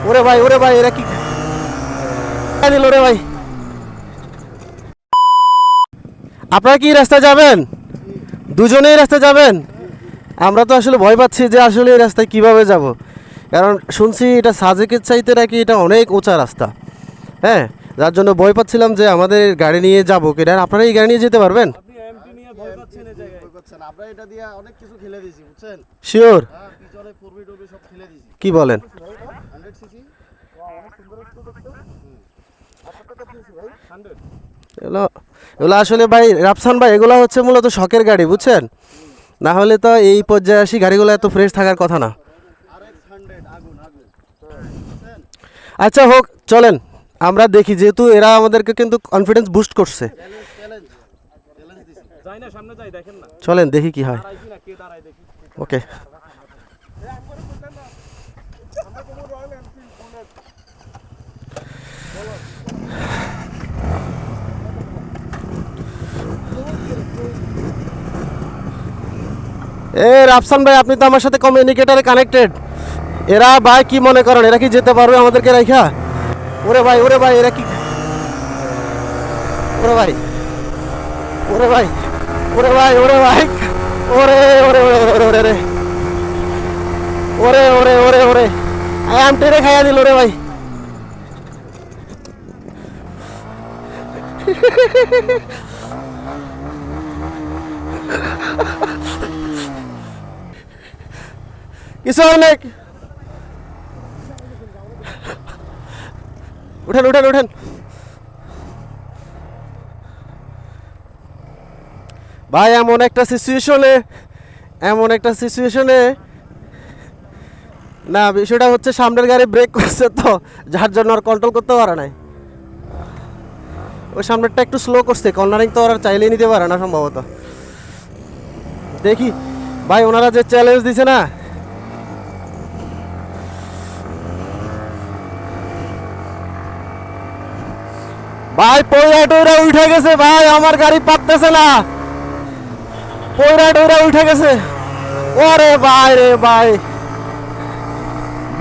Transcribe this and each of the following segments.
ওরে ভাই এরা কি দিল রে ভাই। আপনারা কি রাস্তায় যাবেন? দুজনেই রাস্তায় যাবেন? আমরা তো আসলে ভয় পাচ্ছি যে আসলে এই রাস্তায় কীভাবে যাব, কারণ শুনছি এটা সাজেকের চাইতে নাকি এটা অনেক উঁচা রাস্তা। হ্যাঁ, যার জন্য ভয় পাচ্ছিলাম যে আমাদের গাড়ি নিয়ে যাবো কিনা। আপনারা এই গাড়ি নিয়ে যেতে পারবেন? শিওর? কি বলেন? এগুলো আসলে ভাই রাফসান ভাই, এগুলো হচ্ছে মূলত শখের গাড়ি, বুঝছেন? না হলে তো এই পর্যায়ে আসি গাড়িগুলো এত ফ্রেশ থাকার কথা না। আচ্ছা হোক, চলেন আমরা দেখি, যেহেতু এরা আমাদেরকে কিন্তু কনফিডেন্স বুস্ট করছে। চলেন দেখি কি হয়। ওকে। এ রাফসান ভাই, আপনি তো আমার সাথে কমিউনিকেটরে কানেক্টেড। এরা ভাই কি মনে করেন, এরা কি যেতে পারবে আমাদেরকে রাইখা? ওরে ভাই এরা কি, ওরে ভাই ওরে ভাই ওরে ভাই ওরে ভাই ওরে ওরে ওরে ওরে ওরে ওরে ওরে ওরে ওরে আম টেরে খাইয়া দিল রে ভাই। কিছু অনেক উঠেন উঠেন উঠেন ভাই। এমন একটা সিচুয়েশনে না, বিষয়টা হচ্ছে সামনের গাড়ি ব্রেক করছে তো, যার জন্য আর কন্ট্রোল করতে পারে নাই। ওই সামনেরটা একটু স্লো করছে, কর্নারিং তো আর চাইলেই নিতে পারে না সম্ভবত। দেখি ভাই, ওনারা যে চ্যালেঞ্জ দিছে না, ভাই পয়রা টয়রা উঠে গেছে ভাই, আমার গাড়ি পাততেছে না, পয়রা টয়রা উঠে গেছে। ওরে ভাই রে ভাই,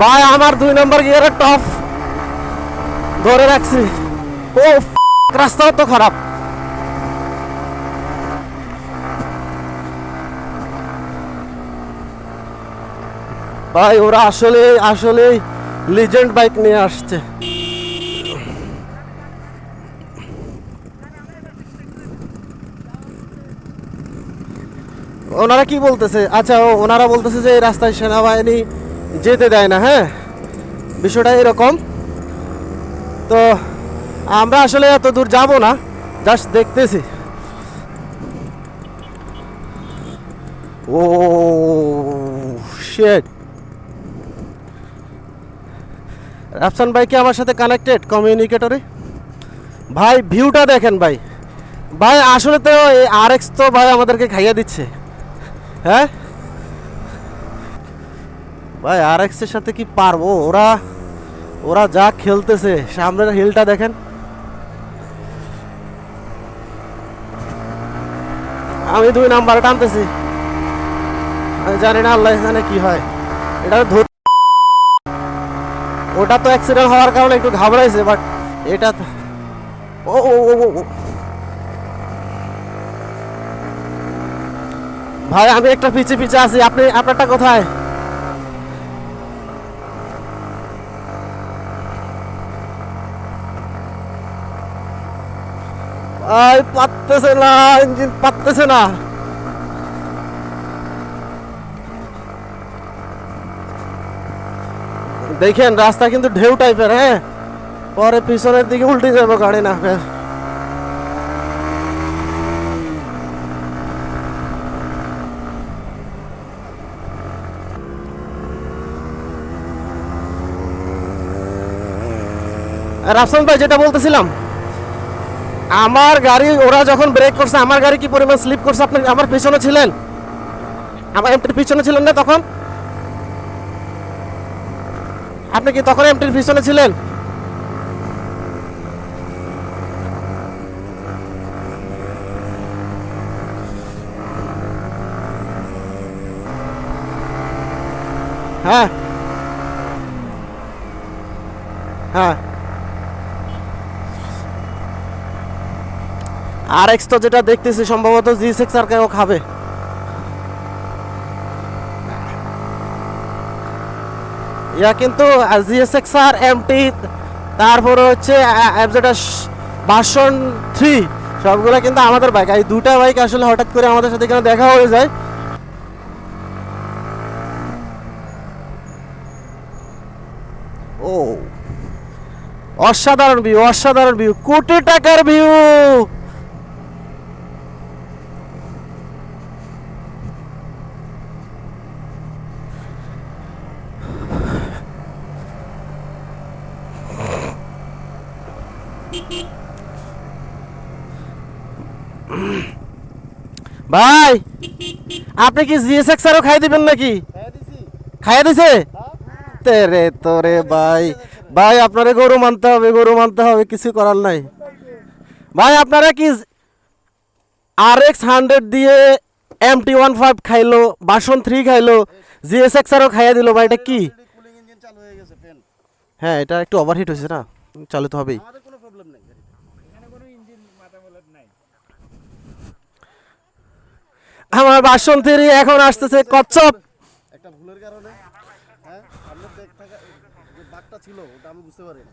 ভাই আমার 2 নম্বর গিয়ারের টপ ধরে রাখছি। ও রাস্তাও তো খারাপ। ভাই ওরা আসলে লিজেন্ড বাইক নিয়ে আসছে। ওনারা কি বলতেছে? আচ্ছা, ওনারা বলতেছে যে এই রাস্তায় সেনাবাহিনী যেতে দেয় না। হ্যাঁ, বিষয়টা এরকম। তো আমরা আসলে এত দূর যাব না, জাস্ট দেখতেছি। ও শিট, রাফসান ভাই কি আমার সাথে কানেক্টেড কমিউনিকেটরে? ভাই ভিউটা দেখেন ভাই। ভাই আসলে তো এই আরএক্স তো ভাই আমাদেরকে খাইয়া দিচ্ছে। হ্যাঁ ভাই, আরএক্স এর সাথে কি পারবো? ওরা যা খেলতেছে, সামনের হিলটা দেখেন। আমি 2 নাম্বার টানতেছি, আমি জানি না, আল্লাহ জানে কি হয়। এটা ওটা তো অ্যাক্সিডেন্ট হওয়ার কারণে একটু ঘাবড়াইছে, বাট এটা ও ও ও ও ভাই আমি একটা পিছে আছি, আপনারটা কোথায়? ভাই পাততেছে না, ইঞ্জিন পাততেছে না। দেখেন রাস্তা কিন্তু ঢেউ টাইপের। হ্যাঁ, পরে পিছনের দিকে উল্টে যাবো গাড়ি না ফের। রাফসান ভাই যেটা বলতেছিলাম, আমার গাড়ি ওরা যখন ব্রেক করছে, আমার গাড়ি কি পরিমাণ স্লিপ করছে। আপনি আমার পিছনে ছিলেন, আমার এমটির পিছনে ছিলেন না তখন? আপনি কি তখন এমটির পিছনে ছিলেন? হ্যাঁ হ্যাঁ আর এক্স তো যেটা দেখতেছি সম্ভবত G6 আর কেউ খাবে। ইয়া কিন্তু GSX আর এমটি, তারপরে হচ্ছে FZ ভার্সন 3 সবগুলো কিন্তু আমাদের বাইক। এই দুটা বাইক আসলে হঠাৎ করে আমাদের সাথে এখানে দেখা হয়ে যায়। ও অসাধারণ ভিউ, অসাধারণ ভিউ, কোটি টাকার ভিউ। ভাই আপনি কি GSX আরও খাই দিবেন নাকি? খাইয়া দিছে তেরে তোরে ভাই। ভাই আপনারে গরু মানতে হবে, গরু মানতে হবে, কিছু করার নাই ভাই। আপনারা কি RX 100 দিয়ে MT-15 খাইলো, ভার্সন 3 খাইলো, GSX আরও খাইয়া দিল ভাই, এটা কি? হ্যাঁ এটা একটু ওভারহিট হয়েছে না, চালু তো হবেই। আমার ভার্সন 3 এখন আসতেছে কচ্ছপ। একটা ভুলের কারণে, হ্যাঁ, সামনের দিক থাকা যে বাঘটা ছিল ওটা আমি বুঝতে পারি না।